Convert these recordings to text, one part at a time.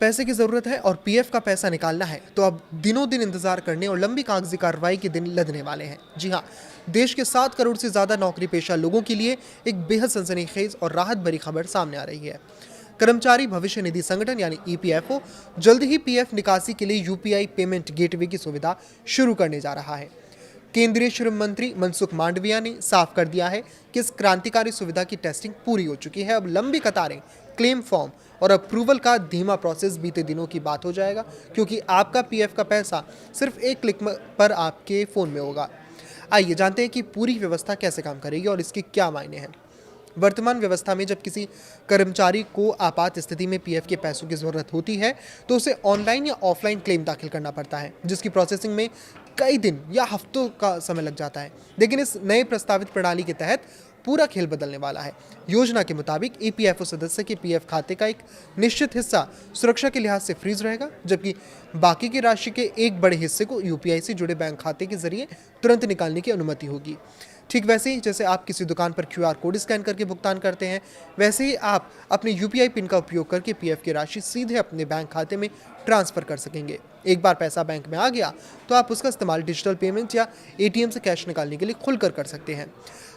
पैसे की ज़रूरत है और पीएफ का पैसा निकालना है तो अब दिनों दिन इंतजार करने और लंबी कागजी कार्रवाई के दिन लदने वाले हैं। जी हाँ, देश के 7 करोड़ से ज़्यादा नौकरी पेशा लोगों के लिए एक बेहद सनसनीखेज और राहत भरी खबर सामने आ रही है। कर्मचारी भविष्य निधि संगठन यानी ईपीएफओ जल्द ही पीएफ निकासी के लिए यूपीआई पेमेंट गेटवे की सुविधा शुरू करने जा रहा है। केंद्रीय श्रम मंत्री मनसुख मांडविया ने साफ कर दिया है कि इस क्रांतिकारी सुविधा की टेस्टिंग पूरी हो चुकी है। अब लंबी कतारें, क्लेम फॉर्म और अप्रूवल का धीमा प्रोसेस बीते दिनों की बात हो जाएगा, क्योंकि आपका पीएफ का पैसा सिर्फ एक क्लिक पर आपके फ़ोन में होगा। आइए जानते हैं कि पूरी व्यवस्था कैसे काम करेगी और इसके क्या मायने हैं। वर्तमान व्यवस्था में जब किसी कर्मचारी को आपात स्थिति में पीएफ के पैसों की ज़रूरत होती है तो उसे ऑनलाइन या ऑफलाइन क्लेम दाखिल करना पड़ता है, जिसकी प्रोसेसिंग में कई दिन या हफ्तों का समय लग जाता है। लेकिन इस नए प्रस्तावित प्रणाली के तहत पूरा खेल बदलने वाला है। योजना के मुताबिक ईपीएफओ सदस्य के पीएफ खाते का एक निश्चित हिस्सा सुरक्षा के लिहाज से फ्रीज रहेगा, जबकि बाकी की राशि के एक बड़े हिस्से को यूपीआई से जुड़े बैंक खाते के जरिए तुरंत निकालने की अनुमति होगी। ठीक वैसे ही जैसे आप किसी दुकान पर क्यूआर कोड स्कैन करके भुगतान करते हैं, वैसे ही आप अपने यूपीआई पिन का उपयोग करके पीएफ की राशि सीधे अपने बैंक खाते में ट्रांसफर कर सकेंगे। एक बार पैसा बैंक में आ गया तो आप उसका इस्तेमाल डिजिटल पेमेंट या एटीएम से कैश निकालने के लिए खुलकर कर सकते हैं।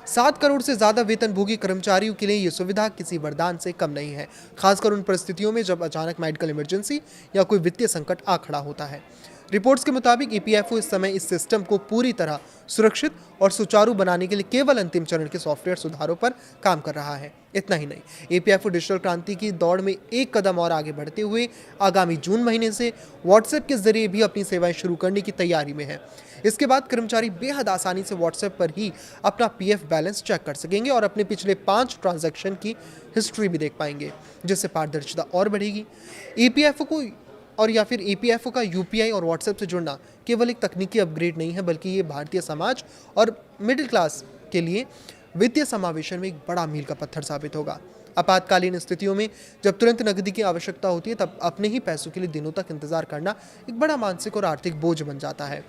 7 करोड़ से ज़्यादा वेतनभोगी कर्मचारियों के लिए ये सुविधा किसी वरदान से कम नहीं है, खासकर उन परिस्थितियों में जब अचानक मेडिकल इमरजेंसी या कोई वित्तीय संकट आ खड़ा होता है। रिपोर्ट्स के मुताबिक ईपीएफओ इस समय इस सिस्टम को पूरी तरह सुरक्षित और सुचारू बनाने के लिए केवल अंतिम चरण के सॉफ्टवेयर सुधारों पर काम कर रहा है। इतना ही नहीं, ईपीएफओ डिजिटल क्रांति की दौड़ में एक कदम और आगे बढ़ते हुए आगामी जून महीने से व्हाट्सएप के जरिए भी अपनी सेवाएं शुरू करने की तैयारी में है। इसके बाद कर्मचारी बेहद आसानी से व्हाट्सएप पर ही अपना पीएफ बैलेंस चेक कर सकेंगे और अपने पिछले 5 ट्रांजैक्शन की हिस्ट्री भी देख पाएंगे, जिससे पारदर्शिता और बढ़ेगी। ईपीएफओ को और या फिर ईपीएफओ का यूपीआई और व्हाट्सएप से जुड़ना केवल एक तकनीकी अपग्रेड नहीं है, बल्कि ये भारतीय समाज और मिडिल क्लास के लिए वित्तीय समावेशन में एक बड़ा मील का पत्थर साबित होगा। आपातकालीन स्थितियों में जब तुरंत नकदी की आवश्यकता होती है, तब अपने ही पैसों के लिए दिनों तक इंतजार करना एक बड़ा मानसिक और आर्थिक बोझ बन जाता है।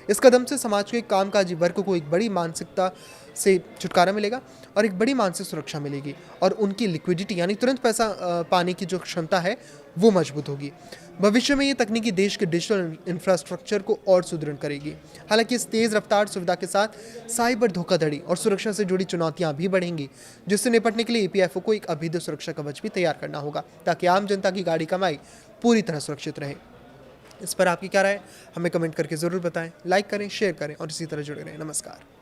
इस कदम से समाज के कामकाजी वर्ग को एक बड़ी मानसिकता से छुटकारा मिलेगा और एक बड़ी मानसिक सुरक्षा मिलेगी और उनकी लिक्विडिटी यानी तुरंत पैसा पाने की जो क्षमता है वो मजबूत होगी। भविष्य में ये तकनीकी देश के डिजिटल इंफ्रास्ट्रक्चर को और सुदृढ़ करेगी। हालांकि इस तेज़ रफ्तार सुविधा के साथ साइबर धोखाधड़ी और सुरक्षा से जुड़ी चुनौतियां भी बढ़ेंगी, जिससे निपटने के लिए ईपीएफओ को एक अभेद्य सुरक्षा कवच भी तैयार करना होगा, ताकि आम जनता की गाड़ी कमाई पूरी तरह सुरक्षित रहे। इस पर आपकी क्या राय है? हमें कमेंट करके ज़रूर बताएं। लाइक करें, शेयर करें और इसी तरह जुड़े रहें। नमस्कार।